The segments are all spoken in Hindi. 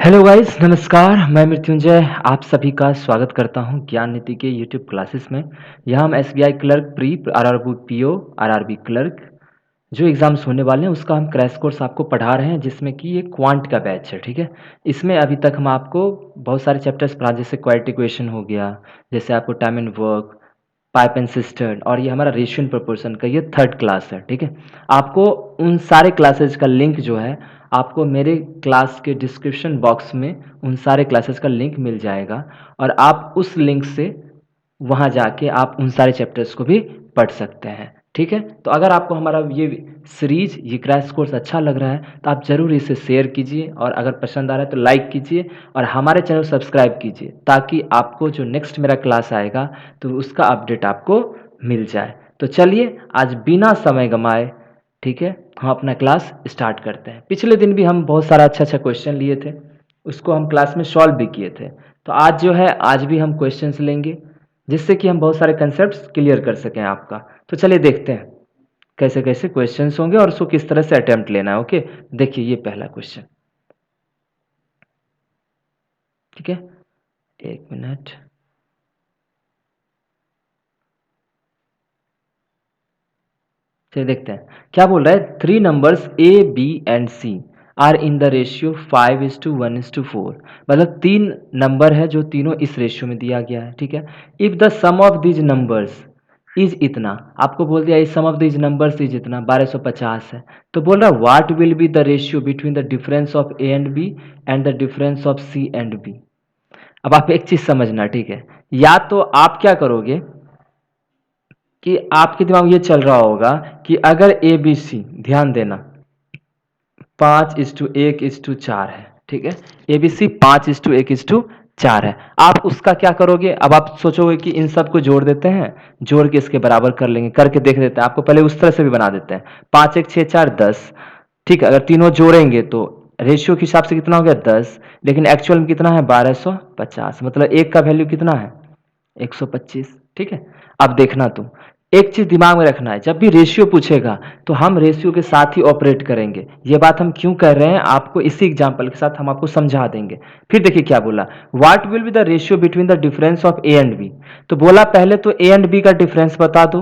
हेलो गाइस, नमस्कार। मैं मृत्युंजय आप सभी का स्वागत करता हूं ज्ञान नीति के यूट्यूब क्लासेस में। यहाँ हम SBI clerk pre, RRB PO, RRB clerk जो एग्ज़ाम्स होने वाले हैं उसका हम क्रैश कोर्स आपको पढ़ा रहे हैं, जिसमें कि ये क्वांट का बैच है। ठीक है, इसमें अभी तक हम आपको बहुत सारे चैप्टर्स पढ़ा, जैसे क्वालिटी इक्वेशन हो गया, जैसे आपको time and work, pipe and cistern, और ये हमारा रेशियो एंड प्रोपोर्शन का ये थर्ड क्लास है। ठीक है, आपको उन सारे क्लासेज का लिंक जो है आपको मेरे क्लास के डिस्क्रिप्शन बॉक्स में उन सारे क्लासेस का लिंक मिल जाएगा, और आप उस लिंक से वहाँ जाके आप उन सारे चैप्टर्स को भी पढ़ सकते हैं। ठीक है, तो अगर आपको हमारा ये सीरीज, ये क्रैश कोर्स अच्छा लग रहा है तो आप ज़रूर इसे शेयर कीजिए, और अगर पसंद आ रहा है तो लाइक कीजिए, और हमारे चैनल सब्सक्राइब कीजिए, ताकि आपको जो नेक्स्ट मेरा क्लास आएगा तो उसका अपडेट आपको मिल जाए। तो चलिए आज बिना समय गंवाए, ठीक है, हम अपना क्लास स्टार्ट करते हैं। पिछले दिन भी हम बहुत सारा अच्छा अच्छा क्वेश्चन लिए थे, उसको हम क्लास में सॉल्व भी किए थे। तो आज जो है, आज भी हम क्वेश्चंस लेंगे जिससे कि हम बहुत सारे कंसेप्ट्स क्लियर कर सकें आपका। तो चलिए देखते हैं कैसे कैसे क्वेश्चंस होंगे और उसको किस तरह से अटेम्प्ट लेना है। ओके, देखिए ये पहला क्वेश्चन। ठीक है, एक मिनट। चलिए देखते हैं क्या बोल रहा है। Three numbers A B and C are in the ratio 5:1:4। मतलब तीन नंबर है जो तीनों इस रेशियो में दिया गया है। ठीक है, if the sum of these numbers is इतना, आपको बोल दिया इस sum of these numbers is इतना, 1250 है। तो बोल रहा है what will be the ratio between the difference of A and B and the difference of C and B. अब आप एक चीज समझना, ठीक है, या तो आप क्या करोगे कि आपके दिमाग में ये चल रहा होगा कि अगर ए बी सी, ध्यान देना, 5:1:4 है। ठीक है, ए बी सी 5:1:4 है। आप उसका क्या करोगे? अब आप सोचोगे कि इन सब को जोड़ देते हैं, जोड़ के इसके बराबर कर लेंगे, करके देख देते हैं। आपको पहले उस तरह से भी बना देते हैं, 5:1:6:4:10। ठीक है, अगर तीनों जोड़ेंगे तो रेशियो के हिसाब से कितना हो गया? 10, लेकिन एक्चुअल में कितना है? 1250। मतलब एक का वैल्यू कितना है? 125। ठीक है, अब देखना तुम, एक चीज दिमाग में रखना है, जब भी रेशियो पूछेगा तो हम रेशियो के साथ ही ऑपरेट करेंगे। ये बात हम क्यों कर रहे हैं, आपको इसी एग्जांपल के साथ हम आपको समझा देंगे। फिर देखिए क्या बोला, what will be the ratio between the difference of A and B. तो बोला पहले तो ए एंड बी का डिफरेंस बता दो,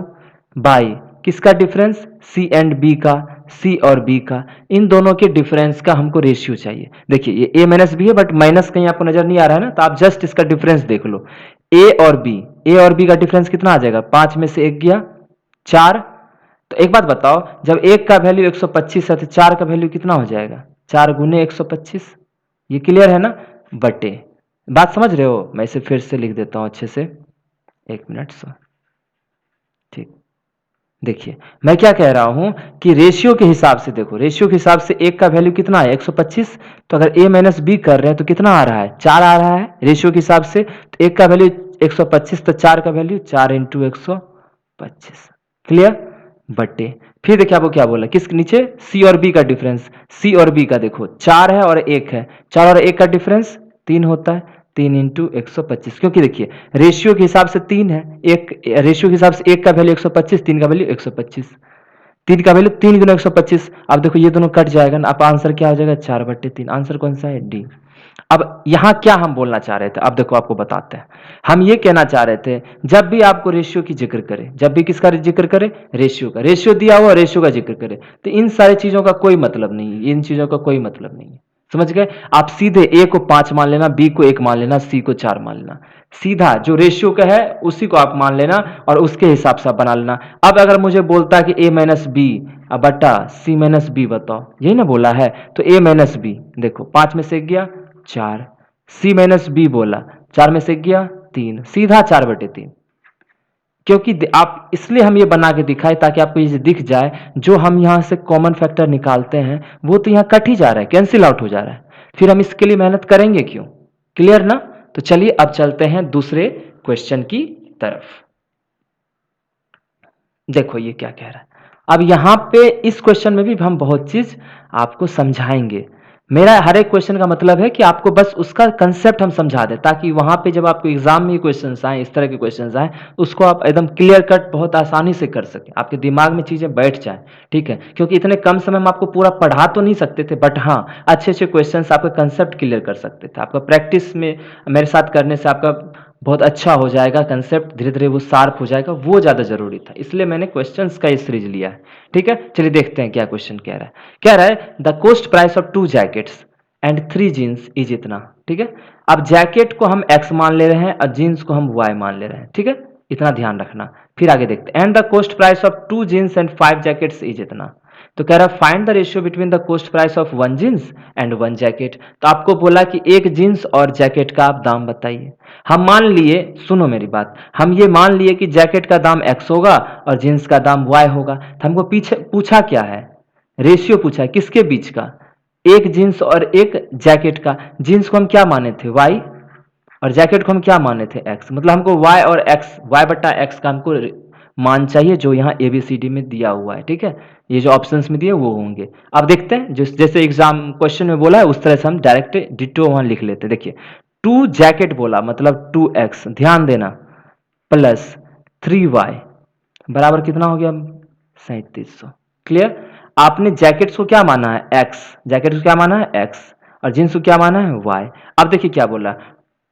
बाई किसका डिफरेंस? सी एंड बी का, सी और बी का, इन दोनों के डिफरेंस का हमको रेशियो चाहिए। देखिए ये ए माइनस बी है, बट माइनस कहीं आपको नजर नहीं आ रहा है ना, तो आप जस्ट इसका डिफरेंस देख लो। ए और बी, ए और बी का डिफरेंस कितना आ जाएगा? 5 में से एक गया 4। तो एक बात बताओ, जब एक का वैल्यू 125 है तो 4 का वैल्यू कितना हो जाएगा? 4 गुने 125। ये क्लियर है ना? बटे, बात समझ रहे हो? मैं इसे फिर से लिख देता हूं अच्छे से, एक मिनट सो। ठीक, देखिए मैं क्या कह रहा हूं कि रेशियो के हिसाब से देखो, रेशियो के हिसाब से एक का वैल्यू कितना है? 125। तो अगर ए माइनस बी कर रहे हैं तो कितना आ रहा है? 4 आ रहा है रेशियो के हिसाब से। तो एक का वैल्यू 125, तो 4 का वैल्यू 4 इंटू 125। क्लियर? बट्टे, फिर देखिए आपको क्या बोला, किस नीचे? सी और बी का डिफरेंस। सी और बी का देखो, 4 है और 1 है, 4 और 1 का डिफरेंस 3 होता है, 3 इंटू 125। क्योंकि देखिए रेशियो के हिसाब से 3 है, एक रेशियो के हिसाब से एक का वैल्यू 125, 3 का वैल्यू 125, 3 का वैल्यू 3 गुना 125। अब देखो ये दोनों कट जाएगा ना, अब आंसर क्या हो जाएगा? 4/3। आंसर कौन सा है? डी। अब यहां क्या हम बोलना चाह रहे थे, अब देखो आपको बताते हैं। हम ये कहना चाह रहे थे, जब भी आपको रेशियो की जिक्र करे, जब भी किसका जिक्र करे? रेशियो का। रेशियो दिया हुआ, रेशियो का जिक्र करे, तो इन सारी चीजों का कोई मतलब नहीं है, इन चीजों का कोई मतलब नहीं है। समझ गए? आप सीधे ए को 5 मान लेना, बी को 1 मान लेना, सी को 4 मान लेना, सीधा जो रेशियो का है उसी को आप मान लेना और उसके हिसाब से आप बना लेना। अब अगर मुझे बोलता है कि ए माइनस बी बटा सी माइनस बी, बताओ, यही ना बोला है, तो ए माइनस बी, देखो 5 में से एक गया 4, सी माइनस बी बोला, 4 में से एक गया 3, सीधा 4/3। क्योंकि आप, इसलिए हम ये बना के दिखाए ताकि आपको ये दिख जाए, जो हम यहाँ से कॉमन फैक्टर निकालते हैं वो तो यहाँ कट ही जा रहा है, कैंसिल आउट हो जा रहा है, फिर हम इसके लिए मेहनत करेंगे क्यों? क्लियर ना? तो चलिए अब चलते हैं दूसरे क्वेश्चन की तरफ। देखो ये क्या कह रहा है। अब यहां पे इस क्वेश्चन में भी हम बहुत चीज आपको समझाएंगे। मेरा हर एक क्वेश्चन का मतलब है कि आपको बस उसका कंसेप्ट हम समझा दें, ताकि वहाँ पे जब आपको एग्जाम में क्वेश्चंस आए, इस तरह के क्वेश्चंस आए, उसको आप एकदम क्लियर कट बहुत आसानी से कर सकें, आपके दिमाग में चीज़ें बैठ जाएं। ठीक है, क्योंकि इतने कम समय में आपको पूरा पढ़ा तो नहीं सकते थे, बट हाँ अच्छे अच्छे क्वेश्चंस आपका कंसेप्ट क्लियर कर सकते थे। आपका प्रैक्टिस में मेरे साथ करने से आपका बहुत अच्छा हो जाएगा, कंसेप्ट धीरे धीरे वो शार्प हो जाएगा, वो ज़्यादा जरूरी था, इसलिए मैंने क्वेश्चंस का ये सीरीज लिया है। ठीक है, चलिए देखते हैं क्या क्वेश्चन कह रहा है। कह रहा है the cost price of 2 jackets and 3 jeans is इतना। ठीक है, अब जैकेट को हम x मान ले रहे हैं और जीन्स को हम y मान ले रहे हैं। ठीक है, इतना ध्यान रखना। फिर आगे देखते हैं, and the cost price of 2 jeans and 5 jackets is इतना। तो कह रहा है find the ratio between the cost price of 1 jeans and 1 jacket. तो आपको बोला कि एक जीन्स और जैकेट का आप दाम बताइए। हम मान लिए, सुनो मेरी बात, हम ये मान लिए कि जैकेट का दाम x होगा और जीन्स का दाम y होगा। तो हमको पीछे पूछा क्या है, रेशियो पूछा है, किसके बीच का, एक जीन्स और एक जैकेट का। जीन्स को हम क्या माने थे, y, और जैकेट को हम क्या माने थे, x। मतलब हमको y और x, y बटा x का हमको मान चाहिए, जो यहाँ ABCD में दिया हुआ है। ठीक है, ये जो ऑप्शंस में दिए वो होंगे। अब देखते हैं, जैसे एग्जाम क्वेश्चन में बोला है उस तरह से हम डायरेक्ट डिटो वहां लिख लेते हैं। देखिए 2 जैकेट बोला मतलब 2x, ध्यान देना, प्लस 3y बराबर कितना हो गया, 3700। क्लियर। आपने जैकेट्स को क्या माना है, x, जैकेट को क्या माना है x, और जींस को क्या माना है y। अब देखिए क्या बोला,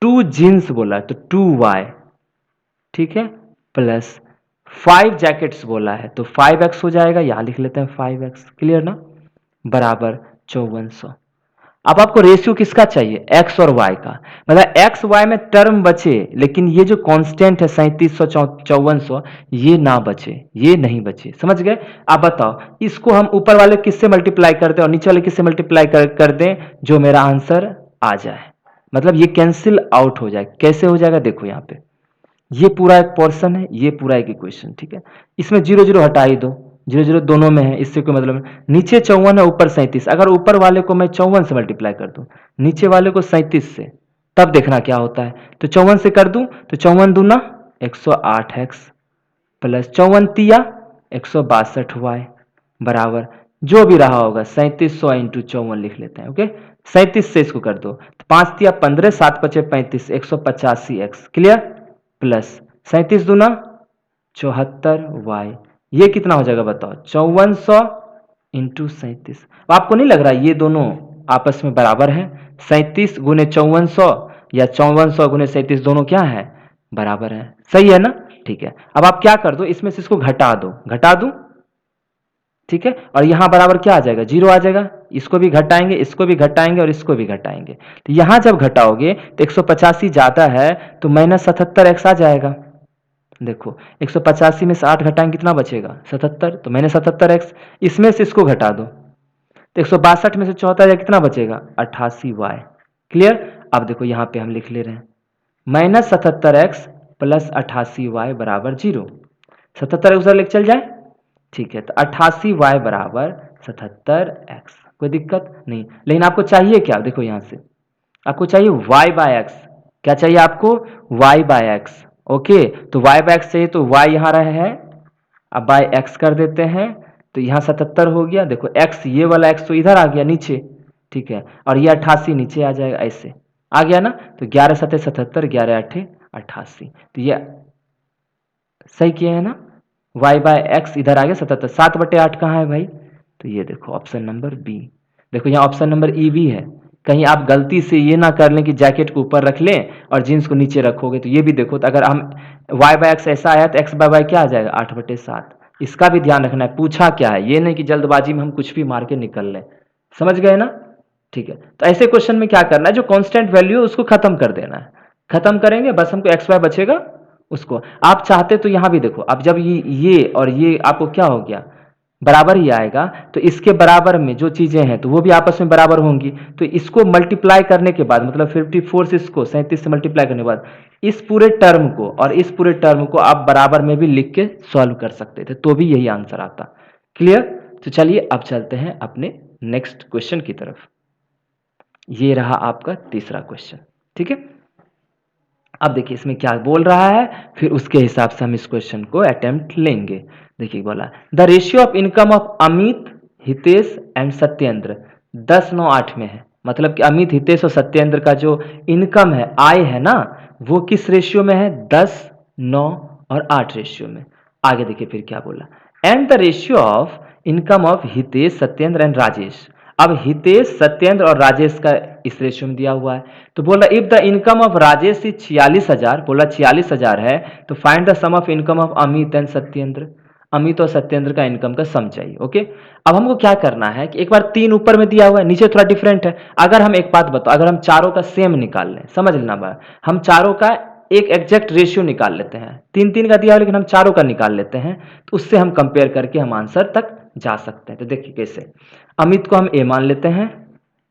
2 जींस बोला तो 2y, ठीक है, प्लस 5 जैकेट्स बोला है तो 5x हो जाएगा, यहां लिख लेते हैं 5x। क्लियर ना, बराबर 5400। अब आपको रेशियो किसका चाहिए, x और y का, मतलब x y में टर्म बचे, लेकिन ये जो कांस्टेंट है 3700 5400, ये ना बचे, ये नहीं बचे। समझ गए। आप बताओ इसको हम ऊपर वाले किससे मल्टीप्लाई कर दें और नीचे वाले किससे मल्टीप्लाई कर दें, जो मेरा आंसर आ जाए, मतलब ये कैंसिल आउट हो जाए। कैसे हो जाएगा, देखो यहाँ पे ये पूरा एक पोर्शन है, ये पूरा एक इक्वेशन। ठीक है, इसमें जीरो जीरो हटा ही दो, जीरो जीरो दोनों में है, इससे कोई मतलब नहीं। नीचे 54 है, ऊपर 37, अगर ऊपर वाले को मैं 54 से मल्टीप्लाई कर दूं, 62 वाले को 37 से, तब देखना क्या होता है। तो 54 से कर दूं तो 54 दूना 108x प्लस 54 तिया 162y बराबर जो भी रहा होगा 3700 इंटू 54 लिख लेते हैं। ओके, 37 से इसको कर दो तो 5 तिया 15, 7 पचे 35, 185x। क्लियर, प्लस 37 दूना 74y, ये कितना हो जाएगा बताओ, 5400 इंटू 37। आपको नहीं लग रहा ये दोनों आपस में बराबर है, 37 गुने 5400 या 5400 गुने 37 दोनों क्या है, बराबर है। सही है ना। ठीक है, अब आप क्या कर दो, इसमें से इसको घटा दो, घटा दो, ठीक है, और यहां बराबर क्या आ जाएगा, जीरो आ जाएगा। इसको भी घटाएंगे, इसको भी घटाएंगे और इसको भी घटाएंगे, तो यहां जब घटाओगे तो 185 ज्यादा है तो -77x आ जाएगा। देखो 185 में से 8 घटाएंगे कितना बचेगा, 77, तो -77x। इसमें से इसको घटा दो तो 162 में से 74 कितना बचेगा, 88y। क्लियर। अब देखो यहां पे हम लिख ले रहे हैं -77x प्लस 88y बराबर 0। 77 उधर लेके चल जाए, ठीक है, तो 88y बराबर 77x, कोई दिक्कत नहीं। लेकिन आपको चाहिए क्या, देखो यहां से आपको चाहिए y बाय एक्स। क्या चाहिए आपको, y बाय एक्स। ओके, तो y बाय एक्स चाहिए तो y यहां रहे है, अब बाय एक्स कर देते हैं, तो यहाँ 77 हो गया। देखो x, ये वाला x तो इधर आ गया नीचे, ठीक है, और ये 88 नीचे आ जाएगा, ऐसे आ गया ना। तो 11 सत्ते 77, 11 अट्ठे 88, तो ये सही किया है ना। y बाय एक्स इधर आ गया 77, 7/8 कहाँ है भाई, तो ये देखो ऑप्शन नंबर बी। देखो यहाँ ऑप्शन नंबर ई भी है, कहीं आप गलती से ये ना कर लें कि जैकेट को ऊपर रख लें और जीन्स को नीचे रखोगे, तो ये भी देखो, तो अगर हम y बाय एक्स ऐसा आया तो x बाय वाई क्या आ जाएगा, 8/7। इसका भी ध्यान रखना है, पूछा क्या है, ये नहीं कि जल्दबाजी में हम कुछ भी मार के निकल लें। समझ गए ना। ठीक है, तो ऐसे क्वेश्चन में क्या करना है, जो कांस्टेंट वैल्यू है उसको खत्म कर देना है। खत्म करेंगे बस, हमको एक्स वाई बचेगा, उसको आप चाहते तो यहां भी देखो, अब जब ये और ये आपको क्या हो गया, बराबर ही आएगा, तो इसके बराबर में जो चीजें हैं तो वो भी आपस में बराबर होंगी। तो इसको मल्टीप्लाई करने के बाद, मतलब 54 से इसको 37 से मल्टीप्लाई करने के बाद इस पूरे टर्म को और इस पूरे टर्म को आप बराबर में भी लिख के सॉल्व कर सकते थे, तो भी यही आंसर आता। क्लियर। तो चलिए अब चलते हैं अपने नेक्स्ट क्वेश्चन की तरफ। ये रहा आपका तीसरा क्वेश्चन। ठीक है, अब देखिए इसमें क्या बोल रहा है, फिर उसके हिसाब से हम इस क्वेश्चन को अटेम्प्ट लेंगे। देखिए बोला the ratio of income of Amit, Hitesh and Satyendra 10, 9, 8 में है। मतलब कि अमित, हितेश और सत्येंद्र का जो इनकम है, आय है ना, वो किस रेशियो में है? 10, 9 और 8 रेशियो में। आगे देखिए फिर क्या बोला, and the ratio of income of Hitesh, Satyendra and Rajesh. अब हितेश, सत्येंद्र और राजेश का इस रेशियो में दिया हुआ है, तो बोला if the income of Rajesh is 46,000, बोला 46,000 है, तो find the sum of income of Amit and Satyendra. Amit और सत्येंद्र का इनकम का सम चाहिए। ओके, अब हमको क्या करना है कि एक बार 3 ऊपर में दिया हुआ है, नीचे थोड़ा डिफरेंट है। अगर हम एक बात बताओ, अगर हम चारों का सेम निकाल लें, समझ लेना बात, हम चारों का एक एग्जैक्ट रेशियो निकाल लेते हैं, 3-3 का दिया है लेकिन हम चारों का निकाल लेते हैं, तो उससे हम कंपेयर करके हम आंसर तक जा सकते हैं। तो देखिए कैसे, अमित को हम ए मान लेते हैं,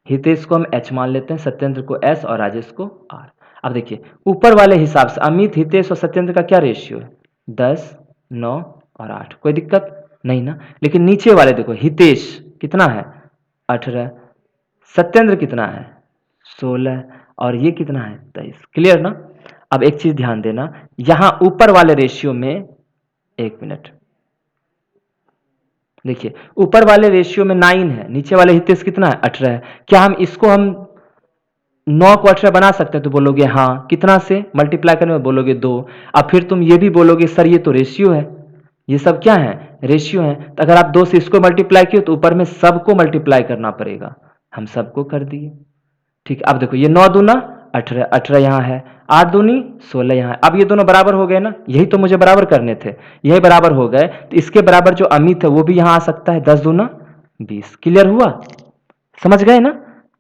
हितेश को हम एच मान लेते हैं, सत्येंद्र को एस और राजेश को आर। अब देखिए ऊपर वाले हिसाब से अमित, हितेश और सत्येंद्र का क्या रेशियो है? 10, 9 और 8, कोई दिक्कत नहीं ना। लेकिन नीचे वाले देखो, हितेश कितना है? 18, सत्येंद्र कितना है? 16 और ये कितना है? 23। क्लियर ना। अब एक चीज ध्यान देना, यहां ऊपर वाले रेशियो में, एक मिनट, देखिए ऊपर वाले रेशियो में 9 है, नीचे वाले हितेश कितना है? 18 है। क्या हम इसको हम 9 को 18 बना सकते हैं? तो बोलोगे हाँ, कितना से मल्टीप्लाई करने में? बोलोगे 2। अब फिर तुम ये भी बोलोगे सर ये तो रेशियो है, ये सब क्या है? रेशियो है। तो अगर आप 2 से इसको मल्टीप्लाई किए तो ऊपर में सबको मल्टीप्लाई करना पड़ेगा, हम सबको कर दिए। ठीक है, अब देखो ये 9 दूना 18, 18 यहाँ है, 8 दूनी 16 यहाँ है। अब ये दोनों बराबर हो गए ना, यही तो मुझे बराबर करने थे, यही बराबर हो गए, तो इसके बराबर जो अमित है वो भी यहाँ आ सकता है, 10 दूना 20। क्लियर हुआ? समझ गए ना?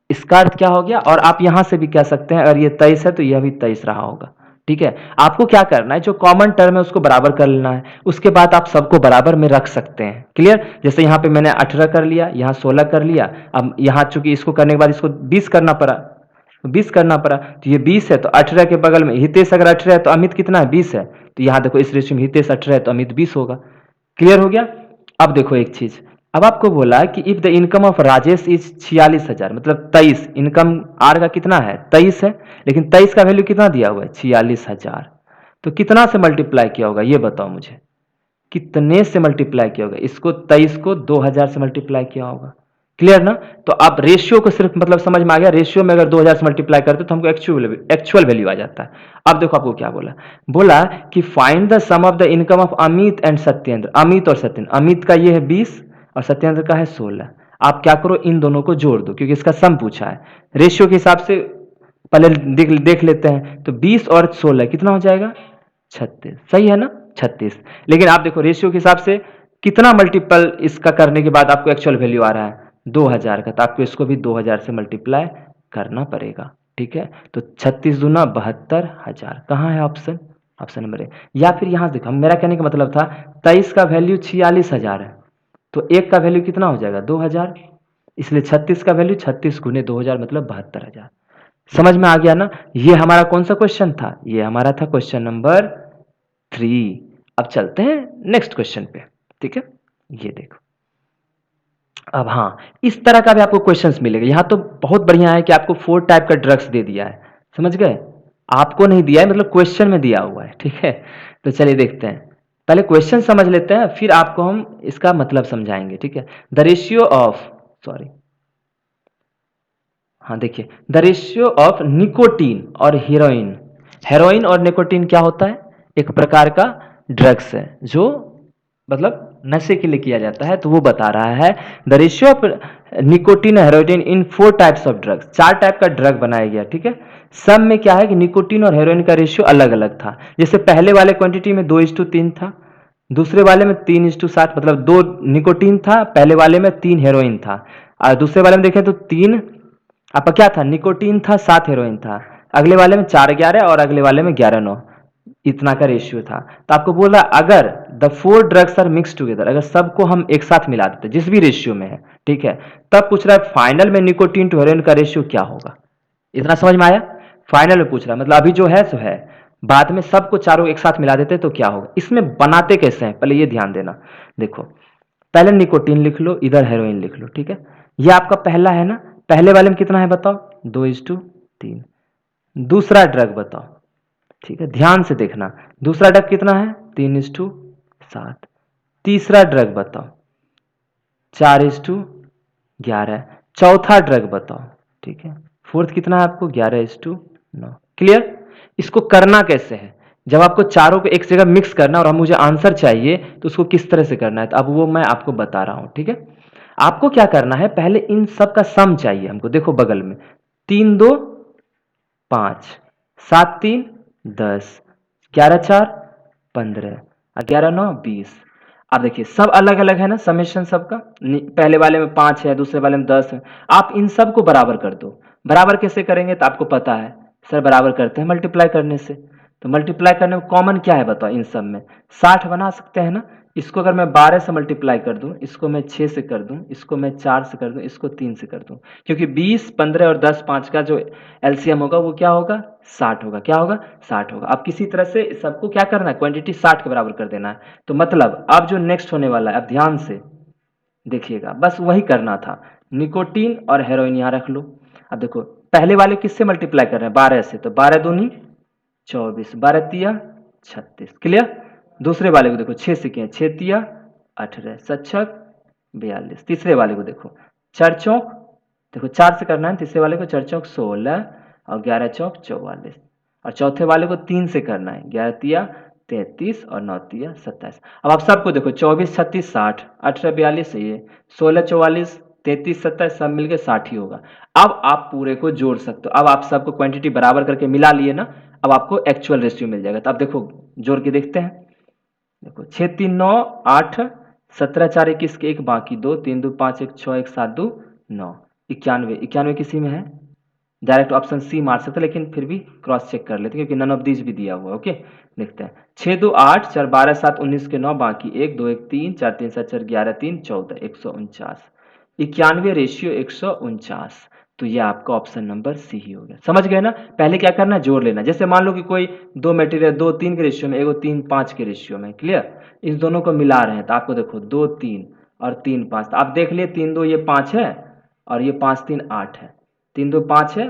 इसका अर्थ क्या हो गया? और आप यहां से भी कह सकते हैं, अगर ये 23 है तो यह भी 23 रहा होगा। ठीक है, आपको क्या करना है, जो कॉमन टर्म है उसको बराबर कर लेना है, उसके बाद आप सबको बराबर में रख सकते हैं। क्लियर? जैसे यहाँ पे मैंने 18 कर लिया, यहाँ 16 कर लिया, अब यहाँ चूंकि इसको करने के बाद इसको 20 करना पड़ा, 20 करना पड़ा, तो ये 20 है, तो 18 के बगल में हितेश अगर 18 है तो अमित कितना है? 20 है, तो यहाँ देखो इस रेशियो में हितेश 18 है तो अमित 20 होगा। क्लियर हो गया? अब देखो एक चीज, अब आपको बोला कि if the income of Rajesh is 46,000, मतलब 23, इनकम आर का कितना है? 23 है, लेकिन 23 का वैल्यू कितना दिया हुआ है? 46,000। तो कितना से मल्टीप्लाई किया होगा ये बताओ मुझे, कितने से मल्टीप्लाई किया होगा? इसको 23 को 2000 से मल्टीप्लाई किया होगा। क्लियर ना? तो आप रेशियो को सिर्फ मतलब समझ में आ गया, रेशियो में अगर 2000 से मल्टीप्लाई करते तो हमको एक्चुअल वैल्यू आ जाता है। अब देखो आपको क्या बोला, बोला कि find the sum of the income of Amit and Satyendra. Amit और सत्येंद्र, अमित का ये है 20 और सत्येंद्र का है 16। आप क्या करो, इन दोनों को जोड़ दो, क्योंकि इसका सम पूछा है। रेशियो के हिसाब से पहले देख लेते हैं, तो 20 और 16 कितना हो जाएगा? 36। सही है ना? 36। लेकिन आप देखो रेशियो के हिसाब से कितना मल्टीपल इसका करने के बाद आपको एक्चुअल वैल्यू आ रहा है? 2000 का, तो आपको इसको भी 2000 से मल्टीप्लाई करना पड़ेगा। ठीक है, तो 36 दूना 72,000। कहाँ है ऑप्शन? Option number A. या फिर यहां देखो, मेरा कहने का मतलब था 23 का वैल्यू 46,000 है, तो एक का वैल्यू कितना हो जाएगा? 2000। इसलिए 36 का वैल्यू 36 गुने 2000 मतलब 72,000। समझ में आ गया ना? ये हमारा कौन सा क्वेश्चन था? ये हमारा था क्वेश्चन नंबर 3। अब चलते हैं नेक्स्ट क्वेश्चन पे। ठीक है, ये देखो, अब हाँ, इस तरह का भी आपको क्वेश्चंस मिलेगा। यहां तो बहुत बढ़िया है कि आपको 4 टाइप का ड्रग्स दे दिया है, समझ गए? आपको नहीं दिया है, मतलब क्वेश्चन में दिया हुआ है। ठीक है, तो चलिए देखते हैं, पहले क्वेश्चन समझ लेते हैं, फिर आपको हम इसका मतलब समझाएंगे। ठीक है, द रेशियो ऑफ, सॉरी, हाँ देखिए, द रेशियो ऑफ निकोटीन और हीरोइन। हेरोइन और निकोटीन क्या होता है? एक प्रकार का ड्रग्स है जो मतलब नशे के लिए किया जाता है, तो वो बता रहा है the ratio of nicotine heroin in 4 types of drugs. 4 type का ड्रग बनाया गया। ठीक है, सब में क्या है कि निकोटीन और हेरोइन का रेशियो अलग अलग था। जैसे पहले वाले क्वांटिटी में 2:3 था, दूसरे वाले में 3:7, मतलब 2 निकोटीन था पहले वाले में, 3 हेरोइन था। और दूसरे वाले में देखें तो 3 आपका क्या था? निकोटीन था, 7 हेरोइन था। अगले वाले में 4:11 और अगले वाले में 11:9, इतना का रेशियो था। तो आपको बोला अगर the 4 drugs are mix together, अगर सबको हम एक साथ मिला देते जिस भी रेशियो में है, ठीक है, तब पूछ रहा है फाइनल में निकोटीन टू हेरोइन का रेशियो क्या होगा। इतना समझ में आया? फाइनल में पूछ रहा है, मतलब अभी जो है सो है, बाद में सबको चारों एक साथ मिला देते तो क्या होगा। इसमें बनाते कैसे हैं पहले ये ध्यान देना। देखो, पहले निकोटीन लिख लो, इधर हेरोइन लिख लो। ठीक है, ये आपका पहला है ना, पहले वाले में कितना है बताओ? 2:3। दूसरा ड्रग बताओ। ठीक है, ध्यान से देखना, दूसरा ड्रग कितना है? 3:7। तीसरा ड्रग बताओ? 4:11। चौथा ड्रग बताओ? ठीक है। फोर्थ कितना है आपको 11:9। क्लियर। इसको करना कैसे है, जब आपको चारों को एक जगह मिक्स करना और अब मुझे आंसर चाहिए तो उसको किस तरह से करना है, तो अब वो मैं आपको बता रहा हूं। ठीक है, आपको क्या करना है, पहले इन सब का सम चाहिए हमको। देखो बगल में 3 2 5, 7 3 10, 11 4 15, 11 9 20। अब देखिए सब अलग अलग है ना, समेशन सबका। पहले वाले में 5 है, दूसरे वाले में 10 है। आप इन सब को बराबर कर दो। बराबर कैसे करेंगे, तो आपको पता है सर बराबर करते हैं मल्टीप्लाई करने से। तो मल्टीप्लाई करने में कॉमन क्या है बताओ, इन सब में 60 बना सकते हैं ना। इसको अगर मैं 12 से मल्टीप्लाई कर दूं, इसको मैं 6 से कर दूं, इसको मैं 4 से कर दूं, इसको 3 से कर दूं, क्योंकि 20 15 और 10 5 का जो एलसीएम होगा वो क्या होगा, 60 होगा। क्या होगा, 60 होगा। अब किसी तरह से सबको क्या करना है, क्वांटिटी 60 के बराबर कर देना है। तो मतलब अब जो नेक्स्ट होने वाला है, अब ध्यान से देखिएगा, बस वही करना था। निकोटीन और हेरोइन यहां रख लो। अब देखो पहले वाले किससे मल्टीप्लाई कर रहे हैं, 12 से, तो 12 दूनी 24, 12 तिया 36। क्लियर। दूसरे वाले को देखो 6 से किए, 6 तिया 18, 7 42। तीसरे वाले को देखो 4 चौक, देखो 4 से करना है, तीसरे वाले को 4 चौक 16 और 11 चौक 44। और चौथे वाले को 3 से करना है, 11 तिया 33 और 9 तिया 27। अब आप सबको देखो 24 36 60, 18 42 ये 16 44 33 27 सब मिलके 60 ही होगा। अब आप पूरे को जोड़ सकते हो। अब आप सबको क्वांटिटी बराबर करके मिला लिए ना, अब आपको एक्चुअल रेशियो मिल जाएगा। तो अब देखो जोड़ के देखते हैं। देखो 6 3 9 8, 17 4 21 के 1 बाकी 2, 3 2 5 1 6 1 7 2 9, 91। 91 किसी में है, डायरेक्ट ऑप्शन सी मार सकते, लेकिन फिर भी क्रॉस चेक कर लेते क्योंकि नन ऑफ दीज भी दिया हुआ है। ओके, देखते हैं। 6 2 8 4 12 7 19 के 9 बाकी 1 2 1 3 4 3 7 4 11 3 14, 149। 91 रेशियो 149। तो ये आपका ऑप्शन नंबर सी ही हो गया। समझ गए ना। पहले क्या करना है, जोड़ लेना। जैसे मान लो कि कोई दो मटेरियल 2 3 के रेशियो में, एगो 3 5 के रेशियो में। क्लियर। इस दोनों को मिला रहे हैं तो आपको देखो 2 3 और 3 5, तो आप देख लिए 3 2 ये 5 है और ये 5 3 8 है। 3 2 5 है,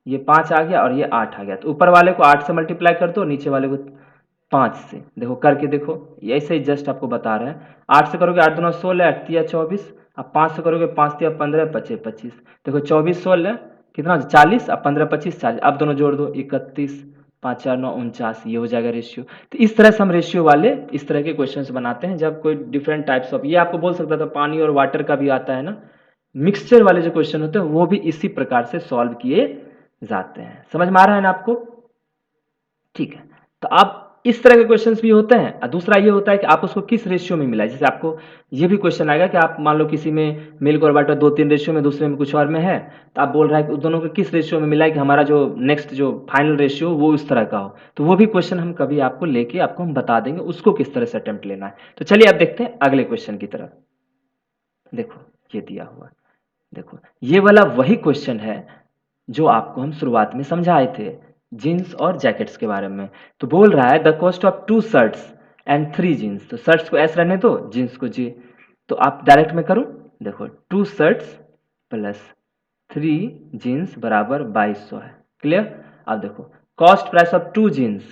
ये 5 आ गया और ये 8 आ गया। तो ऊपर वाले को 8 से मल्टीप्लाई कर दो, नीचे वाले को 5 से। देखो करके देखो, ऐसे ही जस्ट आपको बता रहे हैं। 8 से करोगे 8 दूना 16, 8 तिया 24। अब 5 से करोगे 5 तिया 15, 25 25। देखो 24 16 कितना 40, अब 15 25 40। अब दोनों जोड़ दो 31, 5 4 9 49, ये हो जाएगा रेशियो। तो इस तरह से हम रेशियो वाले इस तरह के क्वेश्चंस बनाते हैं जब कोई डिफरेंट टाइप्स ऑफ, ये आपको बोल सकता था पानी और वाटर का भी आता है ना। मिक्सचर वाले जो क्वेश्चन होते हैं वो भी इसी प्रकार से सॉल्व किए जाते हैं। समझ में आ रहा है ना आपको। ठीक है, तो आप इस तरह के क्वेश्चंस भी होते हैं। और दूसरा ये होता है कि आप उसको किस रेशियो में मिला है। जैसे आपको ये भी क्वेश्चन आएगा कि आप मान लो किसी में मिल्क और वाटर 2 3 रेशियो में, दूसरे में कुछ और में है, तो आप बोल रहा है कि दोनों को किस रेशियो में मिला है कि हमारा जो नेक्स्ट जो फाइनल रेशियो वो उस तरह का हो। तो वो भी क्वेश्चन हम कभी आपको लेके आपको हम बता देंगे उसको किस तरह से अटेम्प्ट लेना है। तो चलिए आप देखते हैं अगले क्वेश्चन की तरफ। देखो ये दिया हुआ, देखो ये वाला वही क्वेश्चन है जो आपको हम शुरुआत में समझाए थे जीन्स और जैकेट्स के बारे में। तो बोल रहा है the cost of 2 shirts and 3 jeans. तो शर्ट्स को एस रहने दो, जीन्स को जी। तो आप डायरेक्ट में करो। देखो 2 शर्ट्स प्लस 3 जीन्स बराबर 2200 है। क्लियर। अब देखो कॉस्ट प्राइस ऑफ 2 जीन्स,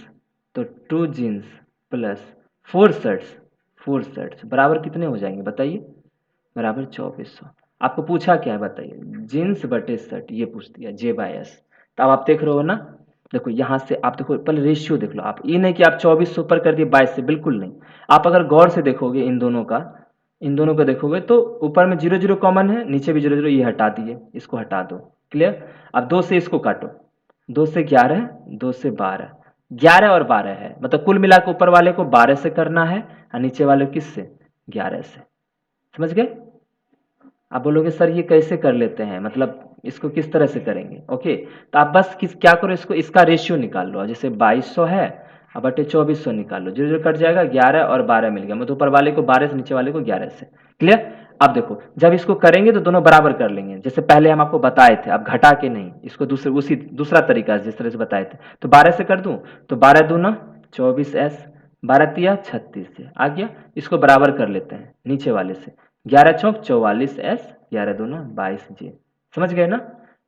तो 2 जीन्स प्लस 4 शर्ट्स, 4 शर्ट्स बराबर कितने हो जाएंगे बताइए, बराबर 2400। आपको पूछा क्या है बताइए, जीन्स बटे शर्ट, ये पूछ दिया जे बाय एस। तो अब आप देख रहे हो ना। देखो यहाँ से आप देखो पहले रेशियो देख लो आप, ये नहीं कि आप 2400 ऊपर कर दिए 22 से, बिल्कुल नहीं। आप अगर गौर से देखोगे इन दोनों का, इन दोनों को देखोगे तो ऊपर में 0 0 कॉमन है, नीचे भी 0 0, ये हटा दिए, इसको हटा दो। क्लियर। अब 2 से इसको काटो, 2 से 11, 2 से 12, 11 और 12 है, मतलब कुल मिलाकर ऊपर वाले को 12 से करना है और नीचे वाले को किससे, 11 से। समझ गए। आप बोलोगे सर ये कैसे कर लेते हैं, मतलब इसको किस तरह से करेंगे। ओके, तो आप बस क्या करो, इसको इसका रेशियो निकाल लो। जैसे 2200 है, अब बटे 2400 निकाल लो, जो जो कट जाएगा 11 और 12 मिल गया, मतलब ऊपर वाले को 12 से, नीचे वाले को 11 से। क्लियर। अब देखो जब इसको करेंगे तो दोनों बराबर कर लेंगे, जैसे पहले हम आपको बताए थे। अब घटा के नहीं, इसको दूसरे उसी दूसरा तरीका जिस तरह से बताए थे। तो 12 से कर दूं, तो 12 दूना 24s, 12 तिया 36 से आ गया। इसको बराबर कर लेते हैं नीचे वाले से, 11 चौक 44s, 11 दूना 22j। समझ गए ना।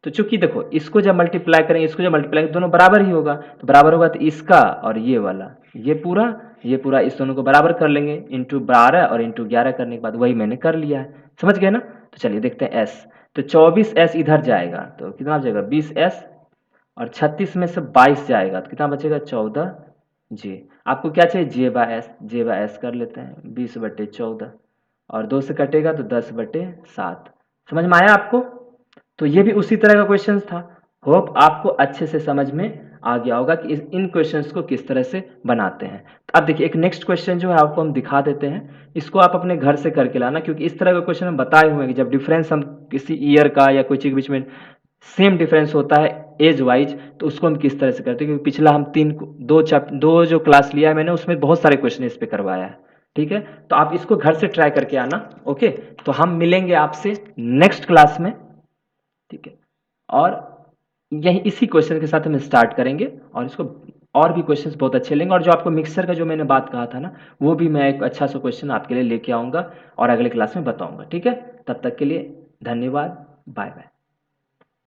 तो चूंकि देखो इसको जब मल्टीप्लाई करेंगे, इसको जब मल्टीप्लाई करेंगे, दोनों बराबर ही होगा। तो बराबर होगा तो इसका और ये वाला, ये पूरा इस दोनों को बराबर कर लेंगे, इंटू 12 और इंटू 11 करने के बाद वही मैंने कर लिया है। समझ गए ना। तो चलिए देखते हैं एस। तो 24s इधर जाएगा तो कितना बचेगा 20s, और 36 में से 22 जाएगा तो कितना बचेगा 14 जी। आपको क्या चाहिए जे बाय एस कर लेते हैं 20/14, और 2 से कटेगा तो 10/7। समझ में आया आपको? तो ये भी उसी तरह का क्वेश्चन था। होप आपको अच्छे से समझ में आ गया होगा कि इन क्वेश्चंस को किस तरह से बनाते हैं। तो अब देखिए एक नेक्स्ट क्वेश्चन जो है आपको हम दिखा देते हैं, इसको आप अपने घर से करके लाना, क्योंकि इस तरह का क्वेश्चन हम बताए हुए हैं कि जब डिफरेंस हम किसी ईयर का या कोई चीज के बीच में सेम डिफरेंस होता है एज वाइज, तो उसको हम किस तरह से करते हैं, क्योंकि पिछला हम दो जो क्लास लिया है मैंने उसमें बहुत सारे क्वेश्चन इस पे करवाया है। ठीक है, तो आप इसको घर से ट्राई करके आना। ओके, तो हम मिलेंगे आपसे नेक्स्ट क्लास में। ठीक है, और यही इसी क्वेश्चन के साथ हम स्टार्ट करेंगे, और इसको और भी क्वेश्चंस बहुत अच्छे लेंगे, और जो आपको मिक्सर का जो मैंने बात कहा था ना, वो भी मैं एक अच्छा सा क्वेश्चन आपके लिए लेके आऊंगा और अगले क्लास में बताऊंगा। ठीक है, तब तक के लिए धन्यवाद, बाय बाय।